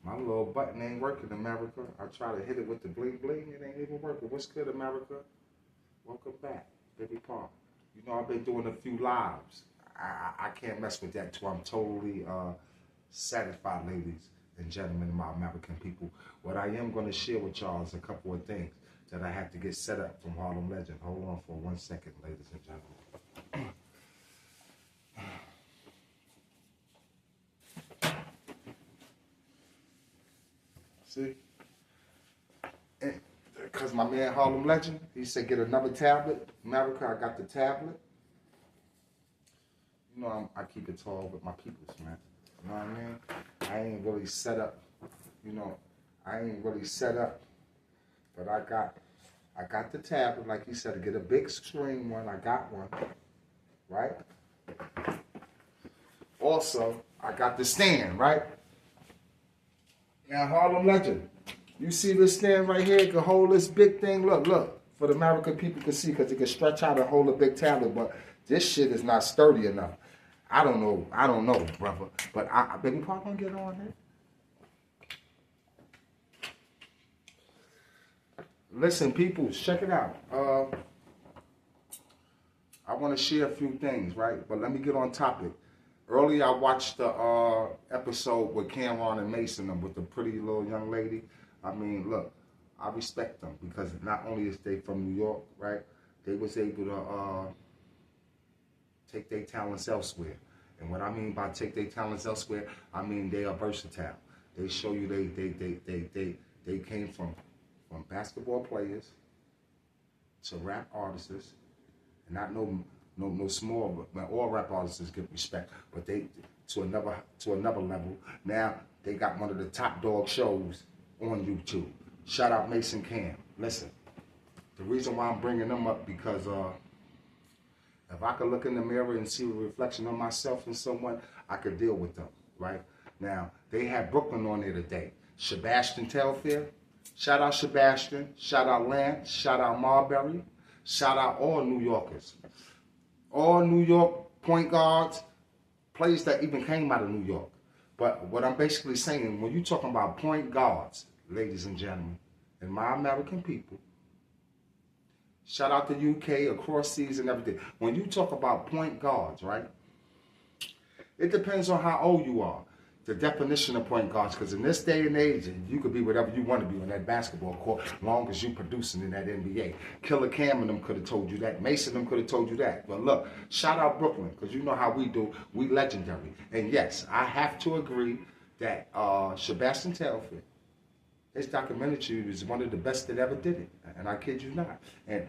My little button ain't working, America. I try to hit it with the bling bling. It ain't even working. What's good, America? Welcome back, baby Paul. You know, I've been doing a few lives. I can't mess with that till I'm totally satisfied, ladies and gentlemen, my American people. What I am going to share with y'all is a couple of things that I had to get set up from Harlem Legend. Hold on for 1 second, ladies and gentlemen. See? Because my man Harlem Legend, he said get another tablet. America, I got the tablet. You know, I keep it tall with my peoples, man. You know what I mean? I ain't really set up, you know, I ain't really set up, but I got the tablet, like he said, to get a big screen one. I got one, right? Also, I got the stand, right? Now, Harlem Legend, you see this stand right here? It can hold this big thing. Look, for the American people can see, because it can stretch out and hold a big tablet, but this shit is not sturdy enough. I don't know, brother, but I baby Pop gonna get on it. Listen, people, check it out. I want to share a few things, right? But let me get on topic. Earlier, I watched the episode with CAmRon and Mason with the pretty little young lady. I mean, look, I respect them because not only is they from New York, right? They was able to take their talents elsewhere. And what I mean by take their talents elsewhere, I mean they are versatile. They show you they came from basketball players to rap artists, and not no small, but all rap artists get respect, but they to another level. Now they got one of the top dog shows on YouTube. Shout out Mason Cam. Listen, the reason why I'm bringing them up because if I could look in the mirror and see a reflection of myself and someone, I could deal with them, right? Now, they had Brooklyn on there today. Sebastian Telfair. Shout out Sebastian. Shout out Lance. Shout out Marbury. Shout out all New Yorkers. All New York point guards, players that even came out of New York. But what I'm basically saying, when you're talking about point guards, ladies and gentlemen, and my American people, shout out to UK, across seas and everything. When you talk about point guards, right? It depends on how old you are. The definition of point guards, because in this day and age, you could be whatever you want to be on that basketball court, as long as you're producing in that NBA. Killer Cam and them could have told you that. Mason them could have told you that. But look, shout out Brooklyn, because you know how we do. We legendary. And yes, I have to agree that Sebastian Telfair, his documentary is one of the best that ever did it, and I kid you not. And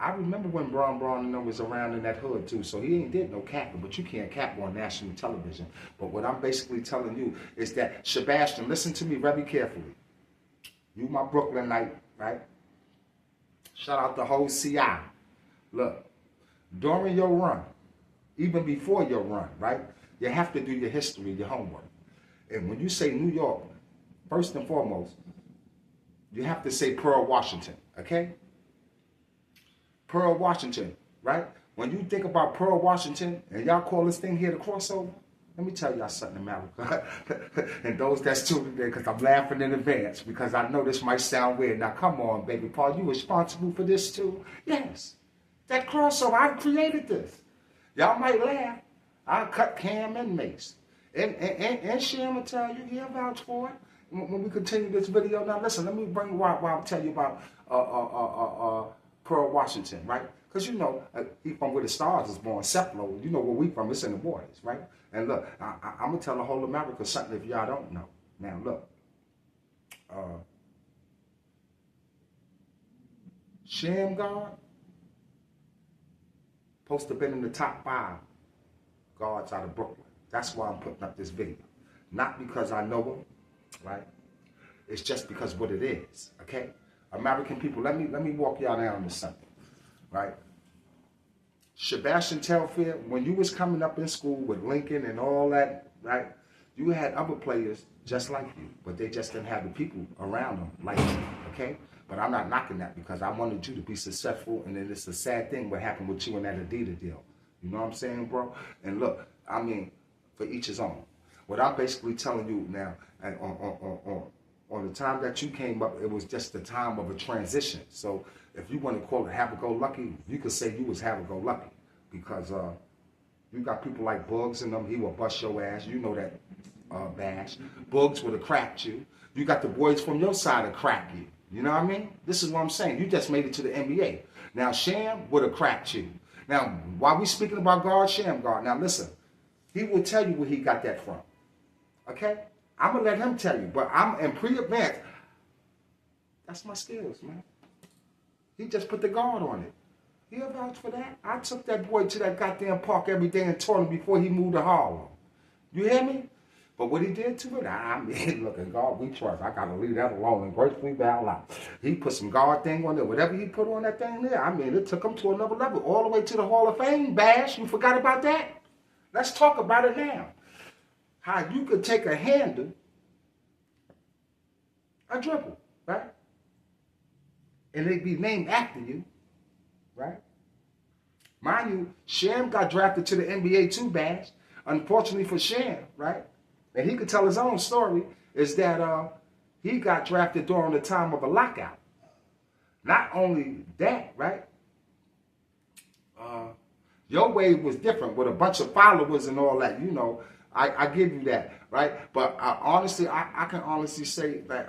I remember when Braun and them was around in that hood too, so he ain't did no capping, but you can't cap on national television. But what I'm basically telling you is that, Sebastian, listen to me very carefully. You my Brooklynite, right? Shout out the whole CI. Look, during your run, even before your run, right, you have to do your history, your homework. And when you say New York, first and foremost, you have to say Pearl, Washington, okay? Pearl, Washington, right? When you think about Pearl, Washington, and y'all call this thing here the crossover, let me tell y'all something, America. And those that's tuning in, because I'm laughing in advance, because I know this might sound weird. Now, come on, baby Paul, you responsible for this too? Yes. That crossover, I created this. Y'all might laugh. I cut Cam and Mace. And Shem will tell you, he'll vouch for it. When we continue this video, now listen, let me bring why I'll tell you about Pearl, Washington, right? Because you know, he from where the stars is born, Ceplo. You know where we from, it's in the waters, right? And look, I'm going to tell the whole America something if y'all don't know. Now look, Shem God, supposed to have been in the top 5 guards out of Brooklyn. That's why I'm putting up this video. Not because I know him, right? It's just because what it is, okay? American people, let me walk y'all down to something, right? Sebastian Telfair, when you was coming up in school with Lincoln and all that, right? You had other players just like you, but they just didn't have the people around them like you, okay? But I'm not knocking that because I wanted you to be successful, and then it's a sad thing what happened with you and that Adidas deal. You know what I'm saying, bro? And look, I mean, for each his own. What I'm basically telling you now, and on the time that you came up, it was just the time of a transition. So if you want to call it happy-go-lucky, you could say you was happy-go-lucky because you got people like Bugs and them. He will bust your ass. You know that, Bash. Bugs would have cracked you. You got the boys from your side to crack you. You know what I mean? This is what I'm saying. You just made it to the NBA. Now Sham would have cracked you. Now while we speaking about guard, Sham guard. Now listen, he will tell you where he got that from. Okay? I'm going to let him tell you, but I'm in pre-advance. That's my skills, man. He just put the guard on it. He'll vouch for that. I took that boy to that goddamn park every day and taught him before he moved to Harlem. You hear me? But what he did to it, I mean, look, at God we trust. I got to leave that alone and gracefully bow out. He put some guard thing on there. Whatever he put on that thing there, I mean, it took him to another level, all the way to the Hall of Fame. Bash, you forgot about that? Let's talk about it now. How you could take a handle, a dribble, right? And it be named after you, right? Mind you, Sham got drafted to the NBA too, Bash. Unfortunately for Sham, right? And he could tell his own story, is that he got drafted during the time of a lockout. Not only that, right? Your wave was different with a bunch of followers and all that, you know. I give you that, right? But honestly, I can honestly say that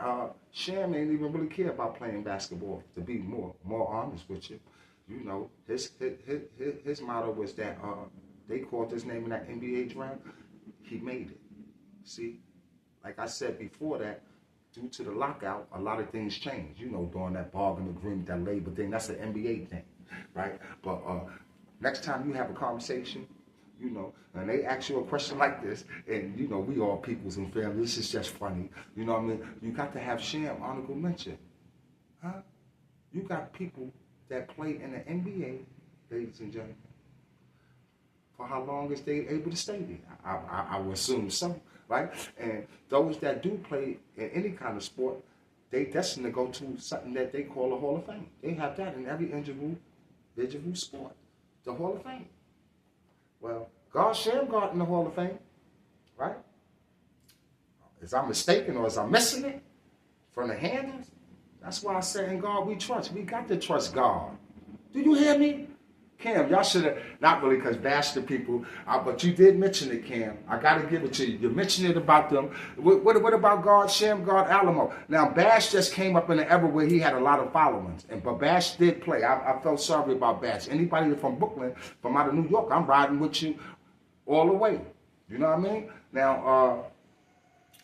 Sham ain't even really care about playing basketball, to be more honest with you. You know, his motto was that they called his name in that NBA draft. He made it. See, like I said before that, due to the lockout, a lot of things changed. You know, during that bargain agreement, that labor thing, that's an NBA thing, right? But next time you have a conversation, you know, and they ask you a question like this, and you know, we all peoples and families, this is just funny. You know what I mean? You got to have Sham honorable mention. Huh? You got people that play in the NBA, ladies and gentlemen. For how long is they able to stay there? I would assume so, right? And those that do play in any kind of sport, they destined to go to something that they call a Hall of Fame. They have that in every individual sport, the Hall of Fame. Well, God Sham got in the Hall of Fame, right? Is I mistaken or is I missing it from the handles? That's why I say in God we trust. We got to trust God. Do you hear me? Cam, y'all should have, not really because bash the people, but you did mention it, Cam. I got to give it to you. You mentioned it about them. What about God, Sham, God, Alamo? Now, Bash just came up in an era where he had a lot of followings, but Bash did play. I felt sorry about Bash. Anybody from Brooklyn, from out of New York, I'm riding with you all the way. You know what I mean? Now,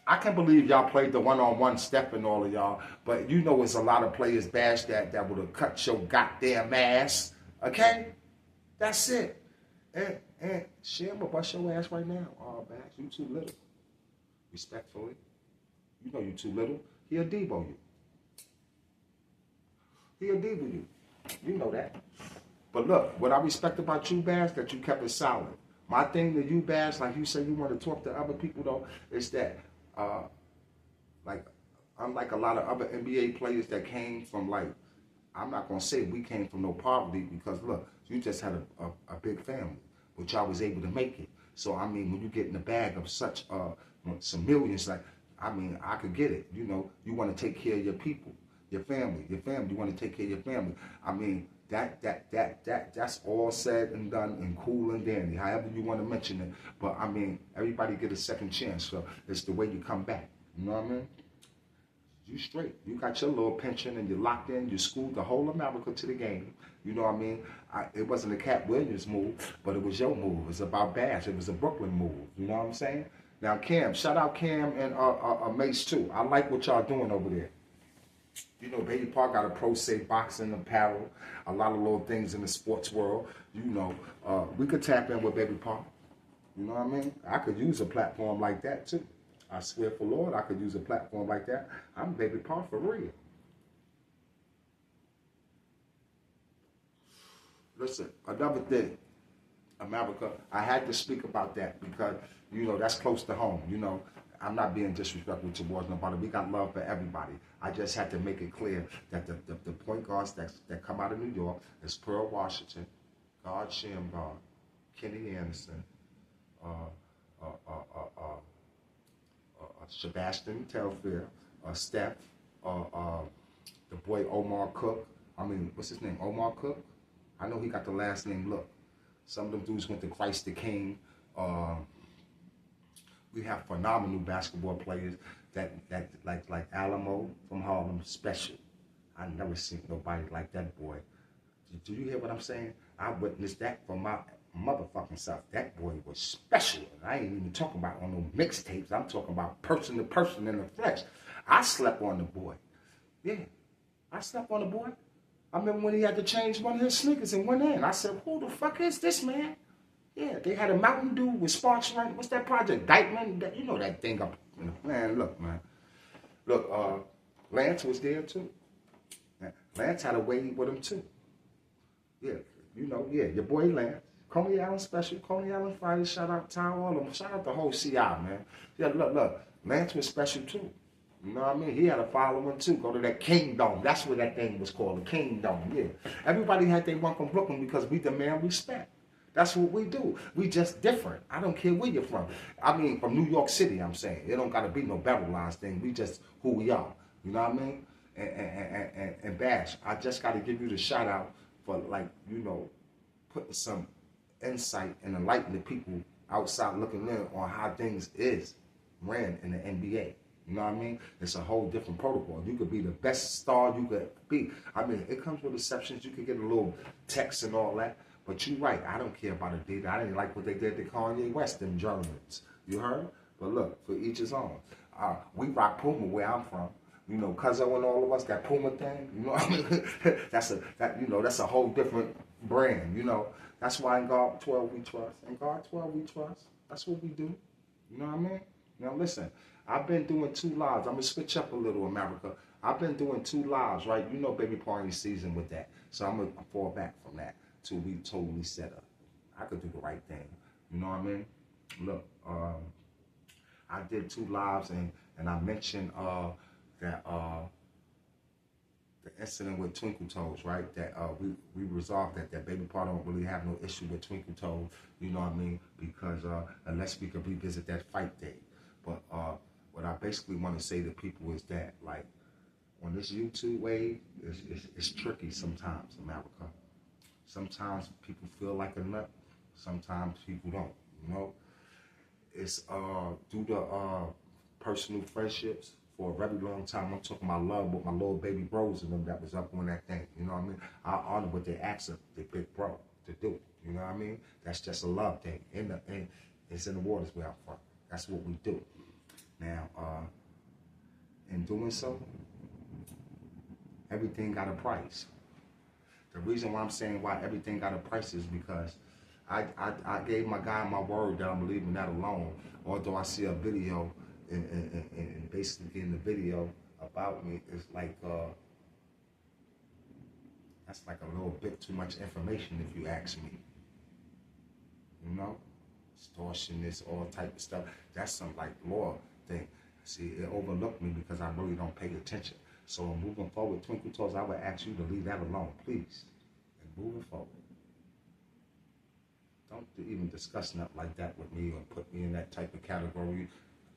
I can't believe y'all played the one-on-one step and all of y'all, but you know it's a lot of players, Bash, that would have cut your goddamn ass, okay? That's it. And Sham will bust your ass right now. Oh, Bash, you too little. Respectfully. You know you too little. He'll Debo you. He'll Debo you. You know that. But look, what I respect about you, Bash, that you kept it solid. My thing to you, Bash, like you say you want to talk to other people, though, is that, like, unlike a lot of other NBA players that came from, like, I'm not going to say we came from no poverty because, look, you just had a big family, but y'all was able to make it. So, I mean, when you get in the bag of such some millions, like, I mean, I could get it. You know, you want to take care of your people, your family. You want to take care of your family. I mean, that's all said and done and cool and dandy, however you want to mention it. But, I mean, everybody get a second chance. So, it's the way you come back. You know what I mean? You straight. You got your little pension and you're locked in. You schooled the whole America to the game. You know what I mean? It wasn't a Cat Williams move, but it was your move. It was about Bash. It was a Brooklyn move. You know what I'm saying? Now, Cam, shout out Cam and Mace, too. I like what y'all doing over there. You know, Baby Park got a Pro Se boxing apparel, a lot of little things in the sports world. You know, we could tap in with Baby Park. You know what I mean? I could use a platform like that, too. I swear for Lord, I could use a platform like that. I'm Baby Park for real. Listen, another thing, America, I had to speak about that because, you know, that's close to home. You know, I'm not being disrespectful towards nobody. We got love for everybody. I just had to make it clear that the point guards that come out of New York is Pearl Washington, God Sham God, Kenny Anderson, Sebastian Telfair, Steph, the boy Omar Cook. I mean, what's his name? Omar Cook? I know he got the last name Look. Some of them dudes went to Christ the King. We have phenomenal basketball players that like Alamo from Harlem, special. I never seen nobody like that boy. Do you hear what I'm saying? I witnessed that from my motherfucking self. That boy was special. And I ain't even talking about on no mixtapes. I'm talking about person to person in the flesh. I slept on the boy. Yeah, I slept on the boy. I remember when he had to change one of his sneakers and went in. I said, who the fuck is this, man? Yeah, they had a Mountain Dew with sparks running. What's that project? Dykeman? You know that thing up. Man, look, man. Look, Lance was there too. Lance had a way with him too. Yeah, you know, yeah, your boy Lance. Coney Island Special, Coney Island Friday, shout out Ty, all of them. Shout out the whole CI, man. Yeah, look, Lance was special too. You know what I mean? He had a following too. Go to that Kingdom. That's what that thing was called, the Kingdom, yeah. Everybody had their one from Brooklyn because we demand respect. That's what we do. We just different. I don't care where you're from. I mean, from New York City, I'm saying. It don't got to be no battle lines thing. We just who we are. You know what I mean? And Bash, I just got to give you the shout out for, like, you know, putting some insight and enlightening the people outside looking in on how things is ran in the NBA. You know what I mean? It's a whole different protocol. You could be the best star you could be. I mean, it comes with exceptions. You could get a little text and all that. But you're right. I don't care about it, data. I didn't like what they did to Kanye West, them Germans. You heard? But look, for each his own. We rock Puma where I'm from. You know, Cuzzo and all of us, that Puma thing. You know what I mean? That's a whole different brand. You know, that's why in God 12 we trust. In God 12 we trust. That's what we do. You know what I mean? Now listen, I've been doing 2 lives. I'm gonna switch up a little, America. I've been doing 2 lives, right? You know, baby party season with that. So I'm gonna fall back from that till we totally set up. I could do the right thing. You know what I mean? Look, I did 2 lives and I mentioned that the incident with Twinkle Toes, right? That we resolved that baby part don't really have no issue with Twinkle Toes. You know what I mean? Because unless we could revisit that fight day. But what I basically want to say to people is that, like, on this YouTube wave, it's tricky sometimes, America. Sometimes people feel like a nut. Sometimes people don't, you know. It's due to personal friendships for a very long time. I'm talking about love with my little baby bros and them that was up on that thing, you know what I mean? I honor what they asked of their big bro to do, you know what I mean? That's just a love thing. And it's in the waters where I'm from. That's what we do. Now, in doing so, everything got a price. The reason why I'm saying why everything got a price is because I gave my guy my word that I'm leaving that alone. Although I see a video and basically in the video about me, it's like that's like a little bit too much information if you ask me. You know, extortion, this all type of stuff. That's some like law thing. See, it overlooked me because I really don't pay attention. So moving forward, Twinkle Toes, I would ask you to leave that alone, please. And moving forward, don't even discuss nothing like that with me or put me in that type of category.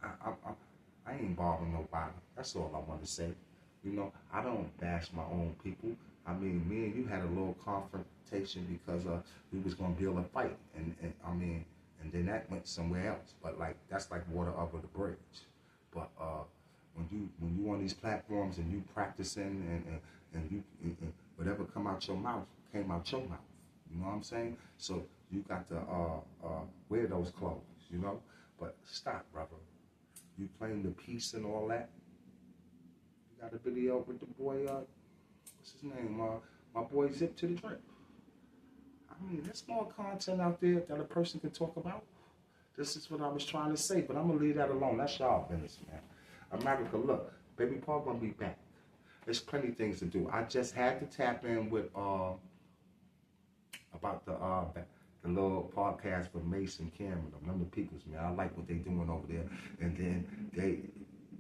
I ain't bothering nobody. That's all I want to say. You know, I don't bash my own people. I mean, me and you had a little confrontation because we was gonna build a fight, and then that went somewhere else. But like that's like water over the bridge. But when you on these platforms and you practicing and you whatever come out your mouth came out your mouth. You know what I'm saying? So you got to wear those clothes, you know. But stop, brother. You playing the peace and all that. You got a video with the boy. What's his name? My boy Zip to the Drip. I mean, there's more content out there that a person can talk about. This is what I was trying to say, but I'm gonna leave that alone. That's y'all business, man. America, look, baby Paul gonna be back. There's plenty of things to do. I just had to tap in with about the little podcast for Mason CAmRon. Them the peoples, man. I like what they doing over there. And then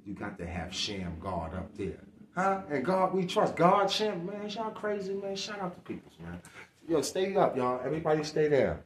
you got to have Sham God up there. Huh? And God we trust. God, Sham, man, y'all crazy, man. Shout out to peoples, man. Yo, stay up, y'all. Everybody stay there.